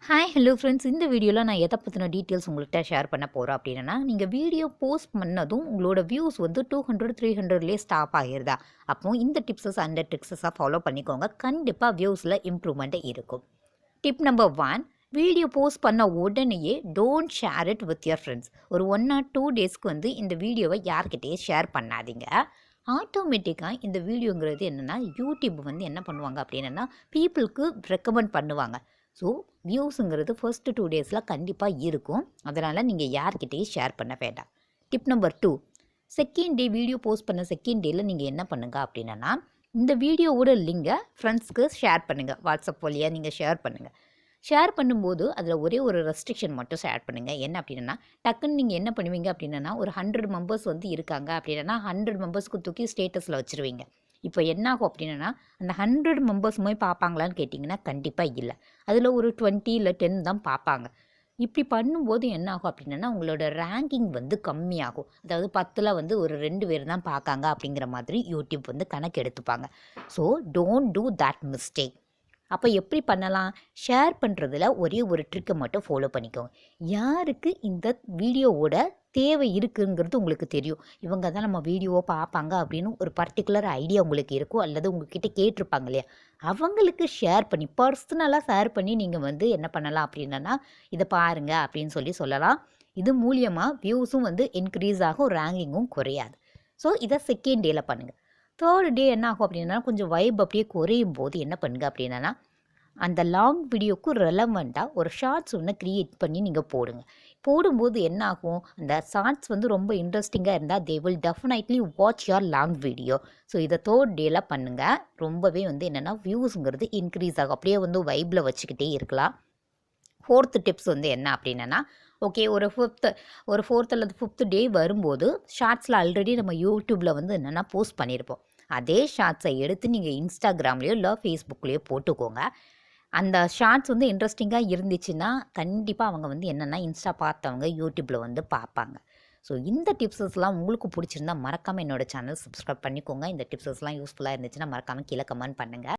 Hi hello friends, இந்த வீடியோவில் நான் எதை பற்றின டீட்டெயில்ஸ் உங்கள்கிட்ட ஷேர் பண்ண போகிறோம் அப்படின்னா, நீங்கள் வீடியோ போஸ்ட் பண்ணதும் உங்களோட வியூஸ் வந்து 200 300லேயே ஸ்டாப் ஆகிருதா? அப்போ இந்த டிப்ஸஸ் அண்ட் ட்ரிக்ஸஸாக ஃபாலோ பண்ணிக்கோங்க. கண்டிப்பாக வியூஸில் இம்ப்ரூவ்மெண்ட் இருக்கும். டிப் நம்பர் 1, வீடியோ போஸ்ட் பண்ண உடனேயே don't share it with your friends. ஒரு 1 or 2 டேஸ்க்கு வந்து இந்த வீடியோவை யார்கிட்டயே ஷேர் பண்ணாதீங்க. ஆட்டோமேட்டிக்காக இந்த வீடியோங்கிறது என்னென்னா, யூடியூப் வந்து என்ன பண்ணுவாங்க அப்படின்னா, பீப்புளுக்கு ரெக்கமெண்ட் பண்ணுவாங்க. ஸோ வியூஸுங்கிறது ஃபர்ஸ்ட் 2 டேஸில் கண்டிப்பாக இருக்கும். அதனால் நீங்கள் யார்கிட்டையும் ஷேர் பண்ண வேண்டாம். Tip number 2, second day video post பண்ண செகண்ட் டேயில் நீங்கள் என்ன பண்ணுங்கள் அப்படின்னா, இந்த வீடியோவோட லிங்கை ஃப்ரெண்ட்ஸ்க்கு ஷேர் பண்ணுங்கள். வாட்ஸ்அப் வழியாக நீங்கள் ஷேர் பண்ணுங்கள். ஷேர் பண்ணும்போது அதில் ஒரே ஒரு ரெஸ்ட்ரிக்ஷன் மட்டும் ஷேர் பண்ணுங்கள். என்ன அப்படின்னா, டக்குன்னு நீங்கள் என்ன பண்ணுவீங்க அப்படின்னா, ஒரு 100 மெம்பர்ஸ் வந்து இருக்காங்க அப்படின்னா 100 மெம்பர்ஸ்க்கு தூக்கி ஸ்டேட்டஸில் வச்சுருவீங்க. இப்போ என்னாகும் அப்படின்னா, அந்த 100 மெம்பர்ஸுமே பார்ப்பாங்களான்னு கேட்டிங்கன்னா கண்டிப்பாக இல்லை. அதில் ஒரு 20 இல்லை 10 தான் பார்ப்பாங்க. இப்படி பண்ணும்போது என்ன ஆகும் அப்படின்னா, உங்களோட ரேங்கிங் வந்து கம்மியாகும். அதாவது 10ல் வந்து ஒரு 2 பேர் தான் பார்க்காங்க அப்படிங்கிற மாதிரி யூடியூப் வந்து கணக்கு எடுத்துப்பாங்க. So don't do that mistake. அப்போ எப்படி பண்ணலாம்? ஷேர் பண்ணுறதுல ஒரே ஒரு ட்ரிக்கை மட்டும் ஃபாலோ பண்ணிக்கோங்க. யாருக்கு இந்த வீடியோவோட தேவை இருக்குங்கிறது உங்களுக்கு தெரியும். இவங்க தான் நம்ம வீடியோவை பார்ப்பாங்க அப்படின்னு ஒரு பர்டிகுலர் ஐடியா உங்களுக்கு இருக்கும், அல்லது உங்ககிட்ட கேட்டிருப்பாங்க இல்லையா? அவங்களுக்கு ஷேர் பண்ணி பர்சனலாக ஷேர் பண்ணி நீங்கள் வந்து என்ன பண்ணலாம் அப்படின்னா, இதை பாருங்க அப்படின்னு சொல்லலாம். இது மூலியமாக வியூஸும் வந்து இன்க்ரீஸ் ஆகும், ரேங்கிங்கும் குறையாது. ஸோ இதை செகண்ட் டேயில் பண்ணுங்கள். தேர்ட் டே என்ன ஆகும் அப்படின்னா, கொஞ்சம் வைப் அப்படியே குறையும் போது என்ன பண்ணுங்க அப்படின்னா, அந்த லாங் வீடியோக்கு ரெலவெண்ட்டாக ஒரு ஷார்ட்ஸ் ஒன்று க்ரியேட் பண்ணி நீங்கள் போடுங்க. போடும்போது என்ன ஆகும், அந்த ஷார்ட்ஸ் வந்து ரொம்ப இன்ட்ரெஸ்டிங்காக இருந்தால் they will definitely watch your long video. So இதை தேர்ட் டேல பண்ணுங்கள். ரொம்பவே வந்து என்னென்னா வியூஸுங்கிறது இன்க்ரீஸ் ஆகும். அப்படியே வந்து வைப்பில் வச்சுக்கிட்டே இருக்கலாம். ஃபோர்த்து டிப்ஸ் வந்து என்ன அப்படின்னா, ஓகே, ஒரு ஃபோர்த் அல்லது ஃபிஃப்த் டே வரும்போது ஷார்ட்ஸில் ஆல்ரெடி நம்ம யூடியூப்பில் வந்து என்னென்னா போஸ்ட் பண்ணியிருப்போம். அதே ஷார்ட்ஸை எடுத்து நீங்கள் இன்ஸ்டாகிராம்லேயோ இல்லை ஃபேஸ்புக்லேயோ போட்டுக்கோங்க. அந்த ஷார்ட்ஸ் வந்து இன்ட்ரெஸ்டிங்காக இருந்துச்சுன்னா கண்டிப்பாக அவங்க வந்து என்னென்னா இன்ஸ்டா பார்த்தவங்க யூடியூப்பில் வந்து பார்ப்பாங்க. ஸோ இந்த டிப்ஸஸ்லாம் உங்களுக்கு பிடிச்சிருந்தா மறக்காமல் என்னோடய சேனல் சப்ஸ்கிரைப் பண்ணிக்கோங்க. இந்த டிப்ஸஸ்லாம் யூஸ்ஃபுல்லாக இருந்துச்சுன்னா மறக்காமல் கீழே கமெண்ட் பண்ணுங்கள்.